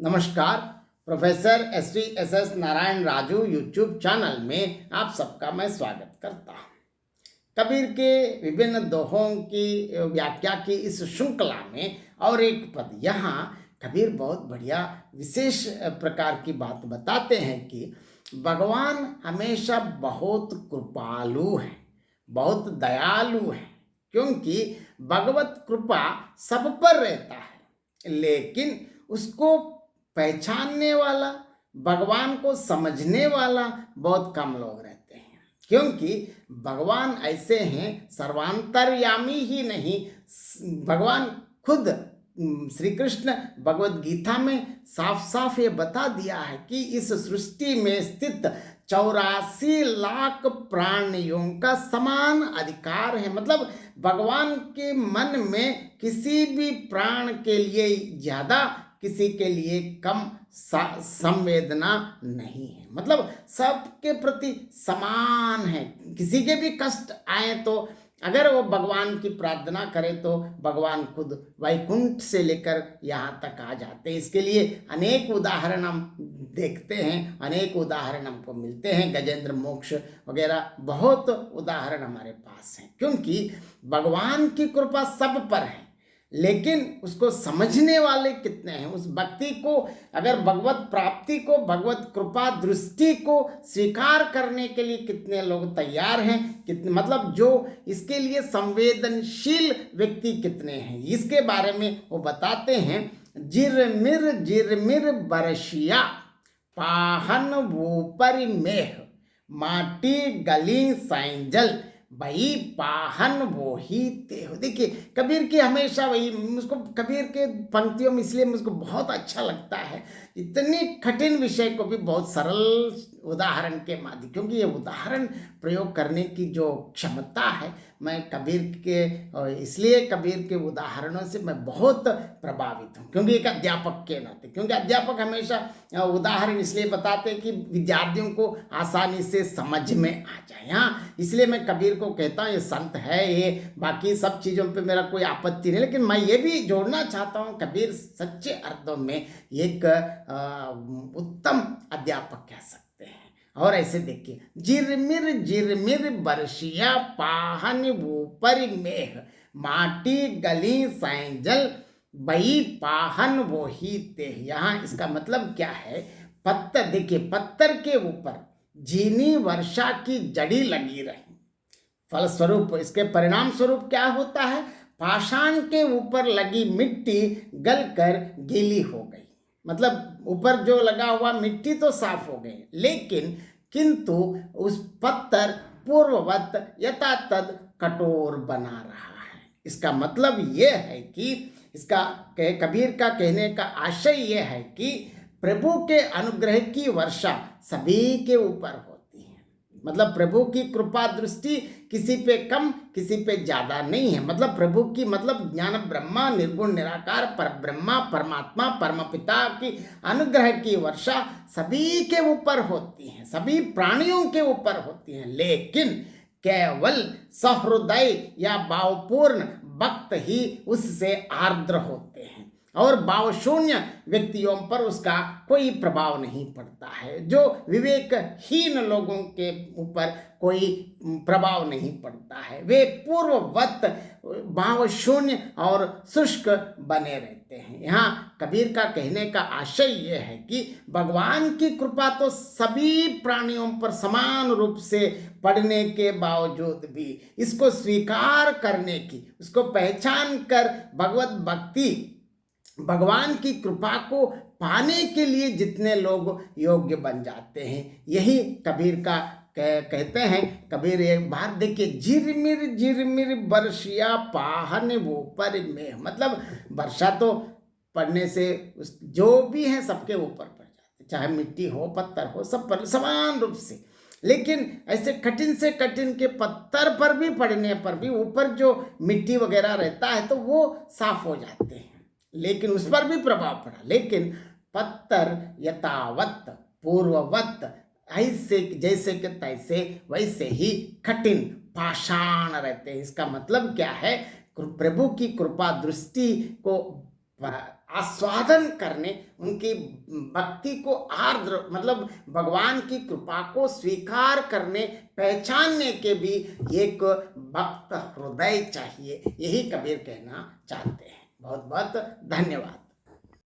नमस्कार। Professor S Narayan Raju YouTube channel में आप सबका मैं स्वागत करता हूँ। कबीर के विभिन्न दोहों की व्याख्या की इस श्रृंखला में और एक पद यहाँ कबीर बहुत बढ़िया विशेष प्रकार की बात बताते हैं कि भगवान हमेशा बहुत कृपालु है, बहुत दयालु है, क्योंकि भगवत कृपा सब पर रहता है, लेकिन उसको पहचानने वाला, भगवान को समझने वाला बहुत कम लोग रहते हैं। क्योंकि भगवान ऐसे हैं, सर्वांतर्यामी ही नहीं, भगवान खुद श्री कृष्ण भगवद गीता में साफ साफ ये बता दिया है कि इस सृष्टि में स्थित 84 लाख प्राणियों का समान अधिकार है। मतलब भगवान के मन में किसी भी प्राण के लिए ज्यादा, किसी के लिए कम संवेदना नहीं है। मतलब सबके प्रति समान है। किसी के भी कष्ट आए तो अगर वो भगवान की प्रार्थना करे तो भगवान खुद वैकुंठ से लेकर यहाँ तक आ जाते हैं। इसके लिए अनेक उदाहरण हम देखते हैं, अनेक उदाहरण हमको मिलते हैं, गजेंद्र मोक्ष वगैरह बहुत उदाहरण हमारे पास हैं। क्योंकि भगवान की कृपा सब पर है, लेकिन उसको समझने वाले कितने हैं। उस भक्ति को, अगर भगवत प्राप्ति को, भगवत कृपा दृष्टि को स्वीकार करने के लिए कितने लोग तैयार हैं, कितने, मतलब जो इसके लिए संवेदनशील व्यक्ति कितने हैं, इसके बारे में वो बताते हैं। जिरमिर बरसिया पाहन ऊपर मेह, माटी गली सैंजल भाई पाहन वो ही ते हो। देखिए कबीर की हमेशा वही, मुझको कबीर के पंक्तियों में इसलिए मुझको बहुत अच्छा लगता है, इतनी कठिन विषय को भी बहुत सरल उदाहरण के माध्यम, क्योंकि ये उदाहरण प्रयोग करने की जो क्षमता है, मैं कबीर के, इसलिए कबीर के उदाहरणों से मैं बहुत प्रभावित हूँ, क्योंकि एक अध्यापक के नाते। क्योंकि अध्यापक हमेशा उदाहरण इसलिए बताते हैं कि विद्यार्थियों को आसानी से समझ में आ जाए। हाँ, इसलिए मैं कबीर को कहता हूँ ये संत है, ये बाकी सब चीज़ों पे मेरा कोई आपत्ति नहीं, लेकिन मैं ये भी जोड़ना चाहता हूँ, कबीर सच्चे अर्थों में एक उत्तम अध्यापक कह सकते हैं। और ऐसे देखिए, जिरमिर बरसिया पाहन ऊपर मेह, माटी गली सैंजल बई पाहन वो ही ते। यहाँ इसका मतलब क्या है? पत्थर, देखिए पत्थर के ऊपर झीनी वर्षा की जड़ी लगी रही, फलस्वरूप इसके परिणाम स्वरूप क्या होता है? पाषाण के ऊपर लगी मिट्टी गलकर गीली हो गई। मतलब ऊपर जो लगा हुआ मिट्टी तो साफ हो गई, लेकिन किंतु उस पत्थर पूर्ववत यथातथ कठोर बना रहा है। इसका मतलब यह है कि इसका कबीर का कहने का आशय यह है कि प्रभु के अनुग्रह की वर्षा सभी के ऊपर होती है। मतलब प्रभु की कृपा दृष्टि किसी पे कम, किसी पे ज्यादा नहीं है। मतलब प्रभु की, मतलब ज्ञान ब्रह्मा, निर्गुण निराकार पर ब्रह्मा, परमात्मा, परम पिता की अनुग्रह की वर्षा सभी के ऊपर होती है, सभी प्राणियों के ऊपर होती है, लेकिन केवल सहृदय या भावपूर्ण भक्त ही उससे आर्द्र होते हैं, और भावशून्य व्यक्तियों पर उसका कोई प्रभाव नहीं पड़ता है। जो विवेकहीन लोगों के ऊपर कोई प्रभाव नहीं पड़ता है, वे पूर्ववत भावशून्य और शुष्क बने रहते हैं। यहाँ कबीर का कहने का आशय यह है कि भगवान की कृपा तो सभी प्राणियों पर समान रूप से पड़ने के बावजूद भी इसको स्वीकार करने की, उसको पहचान कर भगवत भक्ति, भगवान की कृपा को पाने के लिए जितने लोग योग्य बन जाते हैं, यही कबीर का कहते हैं। कबीर एक बार देखिए, झिरमिर बरसिया पाहन ऊपर में, मतलब वर्षा तो पड़ने से जो भी है सबके ऊपर पड़ जाते, चाहे मिट्टी हो, पत्थर हो, सब पर समान रूप से। लेकिन ऐसे कठिन से कठिन के पत्थर पर भी पड़ने पर भी ऊपर जो मिट्टी वगैरह रहता है तो वो साफ हो जाते हैं, लेकिन उस पर भी प्रभाव पड़ा। लेकिन पत्थर यथावत पूर्ववत, ऐसे जैसे कि तैसे वैसे ही कठिन पाषाण रहते हैं। इसका मतलब क्या है? प्रभु की कृपा दृष्टि को आस्वादन करने, उनकी भक्ति को आर्द्र मतलब भगवान की कृपा को स्वीकार करने, पहचानने के भी एक भक्त हृदय चाहिए, यही कबीर कहना चाहते हैं। बहुत बहुत धन्यवाद।